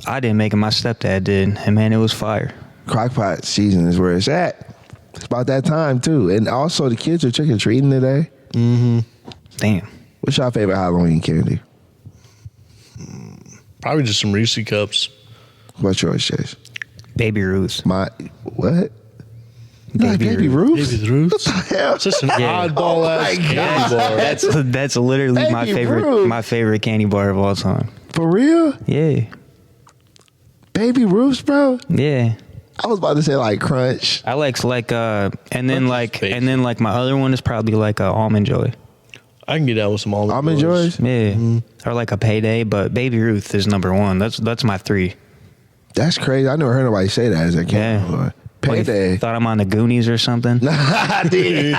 I didn't make it. My stepdad did, and man, it was fire. Crock pot season is where it's at. It's about that time, too. And also, the kids are trick-or-treating today. Damn. What's your favorite Halloween candy? Probably just some Reese cups. What's yours, Chase? Baby Ruth. What? You like Baby Ruth? Baby Ruths. Hell, It's just an Yeah. oddball ass my candy God. bar. That's literally my Baby favorite. Ruth. My favorite candy bar of all time. for real? Yeah. Baby Ruths, bro? Yeah. I was about to say like Crunch. I and then Crunch is fake. my other one is probably like a Almond Joy. I can get out with some Almond Joys? Yeah. Or like a Payday, but Baby Ruth is number one. That's my 3. That's crazy. I never heard nobody say that as a candy bar. Like, Payday. thought I'm on the Goonies or something. I did.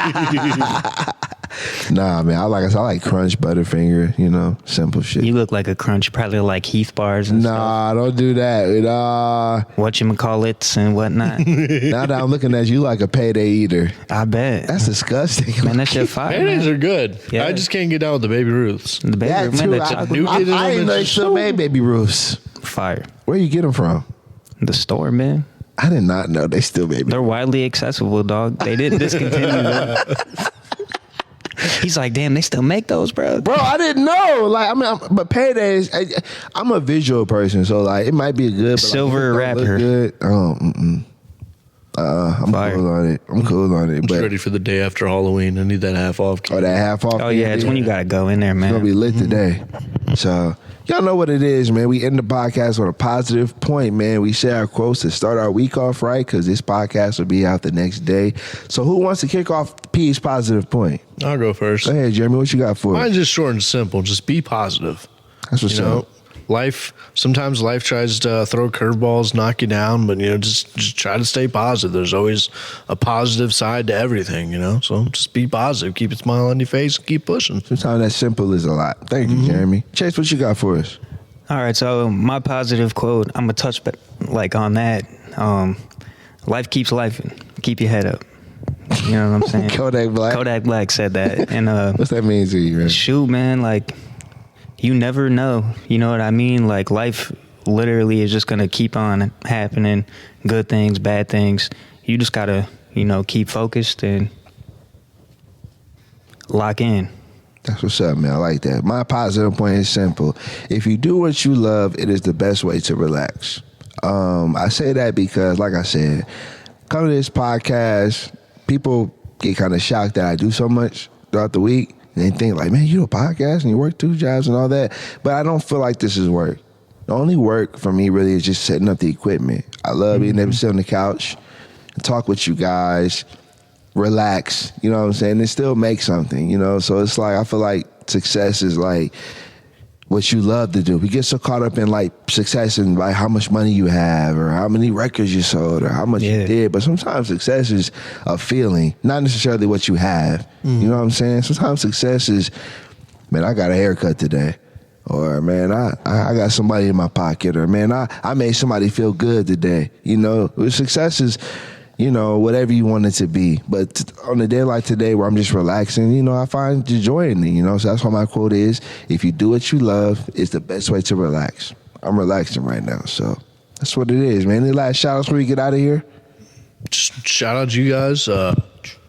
Nah, man. I like Crunch, Butterfinger. You know, simple shit. You look like a Crunch. You probably like Heath bars and stuff. Nah, don't do that. Nah. Whatchamacallits and whatnot. Now that I'm looking at you like a payday eater. I bet. That's disgusting. Man, that shit fire. Mayonnaise Man. are good. Yeah. I just can't get down with the Baby Ruths. The baby, That man, too. the I chocolate didn't know they still made Baby Ruths. fire. Where you get them from? The store, man. I did not know they still made. They're widely accessible, dog. They didn't discontinue them. He's like, damn, they still make those, bro. Bro, I didn't know. Like, I mean, but paydays. I'm a visual person, so like, it might be good. But Silver like, if it don't rapper. look good. I'm Fire. cool on it. I'm cool on it. I'm But just ready for the day after Halloween. I need that half off. that half off. Oh yeah, it's when you gotta go in there, It's gonna be man. lit today. So y'all know what it is, man. We end the podcast on a positive point, man. We share our quotes to start our week off right, because this podcast will be out the next day. So who wants to kick off P's positive point? I'll go first. Go ahead, Jeremy. What you got for us? Mine's just short and simple. Just be positive. That's what's You know, up. sometimes life tries to throw curveballs, knock you down, but just try to stay positive. There's always a positive side to everything, so just be positive, keep a smile on your face, and keep pushing. Sometimes that simple is a lot. Thank you, Jeremy. Chase, what you got for us? All right, so my positive quote, I'm gonna touch on that. Life keeps life. Keep your head up. You know what I'm saying? Kodak Black. Kodak Black said that, and What's that mean to you, man? shoot, man, like you never know. You know what I mean? Like life literally is just gonna keep on happening. Good things, bad things. You just gotta, keep focused and lock in. That's what's up, man. I like that. My positive point is simple. If you do what you love, it is the best way to relax. I say that because, like I said, coming to this podcast, people get kind of shocked that I do so much throughout the week. And they think like, man, you do a podcast and you work 2 jobs and all that. But I don't feel like this is work. The only work for me really is just setting up the equipment. I love being able to sit on the couch and talk with you guys, relax, you know what I'm saying, and still make something, So it's like, I feel like success is like what you love to do. We get so caught up in like success and like how much money you have or how many records you sold or how much you did. But sometimes success is a feeling, not necessarily what you have. You know what I'm saying? Sometimes success is, man, I got a haircut today. Or, man, I got somebody in my pocket. Or, man, I made somebody feel good today. Success is, whatever you want it to be. But on a day like today where I'm just relaxing, I find joy in it, So that's why my quote is, if you do what you love, it's the best way to relax. I'm relaxing right now, so that's what it is, man. Any last shout-outs before we get out of here? Just shout out to you guys.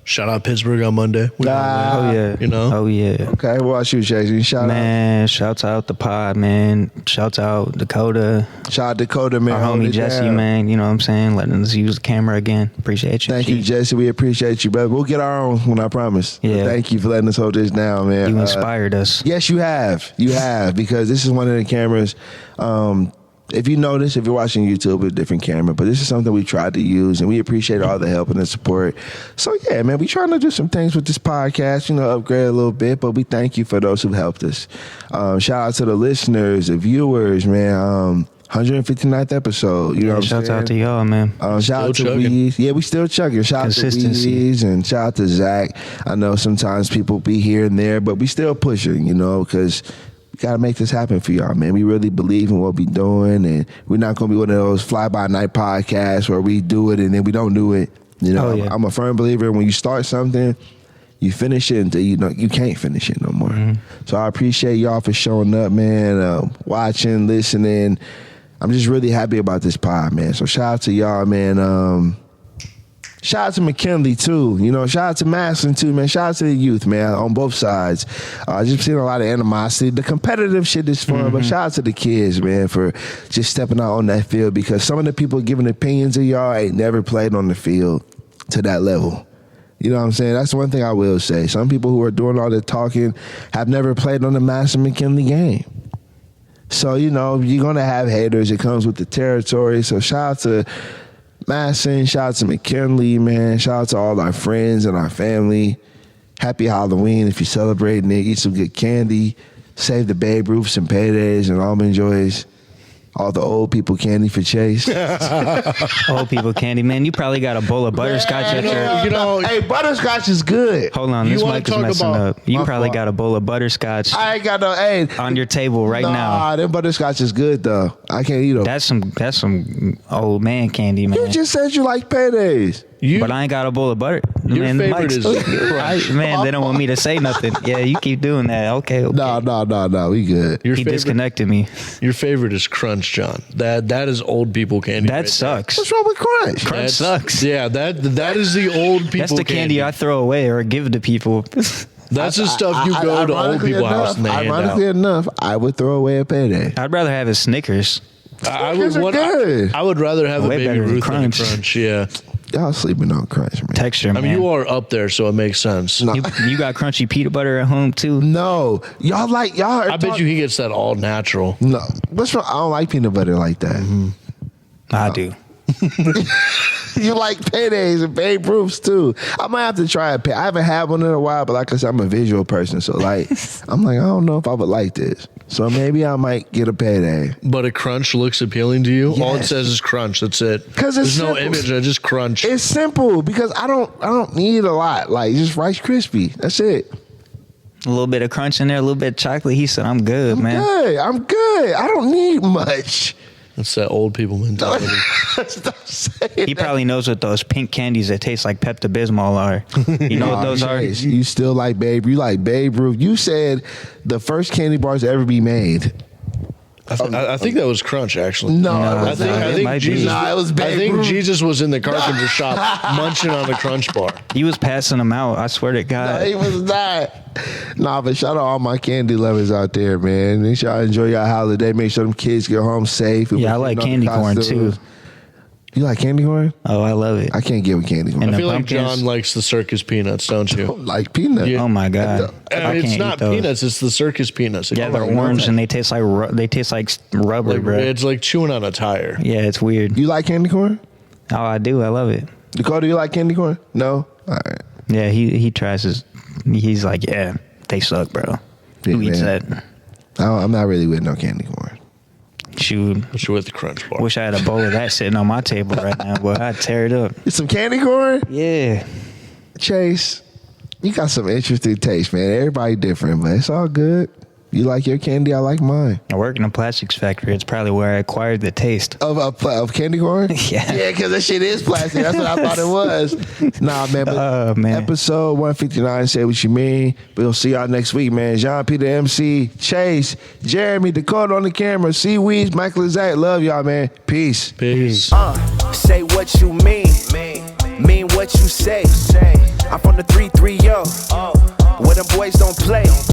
Shout out Pittsburgh on Monday. Oh yeah. Oh yeah. Okay, what about you, Chase? Any shout-out? Man, shouts out the pod, man. Shouts out Dakota. Shout out Dakota, man. Our Hold homie it Jesse, down. man. You know what I'm saying? Letting us use the camera again. Appreciate you. Thank you, Jesse. We appreciate you, brother. We'll get our own when I promise. Yeah. But thank you for letting us hold this down, man. You inspired us. Yes, you have. You have, because this is one of the cameras. If you notice, if you're watching YouTube, it's a different camera, but this is something we tried to use, and we appreciate all the help and the support. So, yeah, man, we trying to do some things with this podcast, upgrade a little bit, but we thank you for those who helped us. Shout out to the listeners, the viewers, man. 159th episode. You know what I'm saying? Shouts out to y'all, man. Shout out to chugging. Weez. Yeah, we still chugging. Shout out to Consistency. Weez and shout out to Zach. I know sometimes people be here and there, but we still pushing, because we got to make this happen for y'all, man. We really believe in what we doing, and we're not going to be one of those fly-by-night podcasts where we do it and then we don't do it. Oh, yeah. I'm a firm believer when you start something, you finish it until you can't finish it no more. So I appreciate y'all for showing up, man, watching, listening. I'm just really happy about this pod, man. So shout out to y'all, man. Shout out to McKinley, too. Shout out to Massillon, too, man. Shout out to the youth, man, on both sides. Just seen a lot of animosity. The competitive shit is fun, but shout out to the kids, man, for just stepping out on that field, because some of the people giving opinions of y'all ain't never played on the field to that level. You know what I'm saying? That's one thing I will say. Some people who are doing all the talking have never played on the Massillon-McKinley game. So, you're going to have haters. It comes with the territory. So shout out to Masson, shout out to McKinley, man. Shout out to all our friends and our family. Happy Halloween if you're celebrating it. Eat some good candy. Save the Babe Ruths and paydays and almond joys. all the old people candy for Chase. Old people candy, man. You probably got a bowl of butterscotch at your. You know, Hey, butterscotch is good. Hold on, You this wanna mic is talk messing about- up. You My probably fault. got a bowl of butterscotch I ain't got no. Hey, on your table right now. Nah, them butterscotch is good though. I can't eat them. That's some old man candy, man. You just said you like paydays. But I ain't got a bowl of butter. Your Man, favorite Mike's- is man, they don't want me to say nothing. Yeah, you keep doing that. Okay. No, we good. your He favorite, disconnected me. your favorite is Crunch, John. That is old people candy. That right there. sucks. What's wrong with Crunch? Crunch That's- sucks. Yeah, that is the old people. That's the candy I throw away or give to people. That's the stuff you go to old Ironically people's enough- house and they hand Ironically out. enough, I would throw away a payday. I'd rather have a Snickers. I Snickers would are want. good. I would rather have a Way Baby better than Ruth than a Crunch. Crunch. Yeah, Y'all sleeping on Crunch, man. Texture, I man. mean you are up there, so it makes sense. No. You got crunchy peanut butter at home too? No, y'all like y'all. I bet you he gets that all natural. No, what's wrong? I don't like peanut butter like that. I do. You like paydays and Babe Ruths too. I might have to try it. I haven't had one in a while, but like I said, I'm a visual person, so like I'm like I don't know if I would like this. So maybe I might get a payday. But a Crunch looks appealing to you. All it Yes. says is Crunch. That's it. 'Cause it's There's no simple. image. I just Crunch. It's simple because I don't need a lot. Like just Rice Krispie. That's it. A little bit of crunch in there, a little bit of chocolate. He said, "I'm good, man." Good. I'm good. I don't need much. That's that old people mentality. Stop saying He that. probably knows what those pink candies that taste like Pepto-Bismol are. You know what those are? Chase, you still like Babe. You like Babe Ruth. You said the first candy bars to ever be made. I think that was Crunch actually. No, No, it I was think, not. I it think might be. Jesus. Nah, it was I Babe think Ruth. Jesus was in the carpenter shop munching on the Crunch bar. He was passing them out. I swear to God. He was not. Nah, but shout out all my candy lovers out there, man. Make sure y'all enjoy your holiday. Make sure them kids get home safe. Yeah, I like candy corn too. You like candy corn? Oh, I love it. I can't get with candy corn. And I the feel like pumpkins? John likes the circus peanuts, don't I you? don't like peanut. Yeah. Oh my God. I I mean, it's can't not eat those. peanuts; it's the circus peanuts. Yeah, they're Oh, no. orange and they taste like rubber, Like, bro. it's like chewing on a tire. Yeah, it's weird. You like candy corn? Oh, I do. I love it. Dakota, you like candy corn? No? All right. Yeah, he tries his. He's like, yeah, they suck, bro. Yeah, Who eats man. that? I'm not really with no candy corn. Shoot. But you're with the Crunch bar. Wish I had a bowl of that sitting on my table right now, boy. I'd tear it up. Some candy corn? Yeah. Chase, you got some interesting taste, man. Everybody different, but it's all good. You like your candy, I like mine. I work in a plastics factory. It's probably where I acquired the taste. Of candy corn? Yeah. Yeah, because that shit is plastic. That's what I thought it was. Nah, man. But Oh, man. Episode 159, Say What You Mean. We'll see y'all next week, man. Jean Peter MC, Chase, Jeremy, Dakota on the camera, Seaweeds, Michael and Zach. Love y'all, man. Peace. Peace. Say what you mean. Mean what you say. I'm from the 330. Where them boys don't play.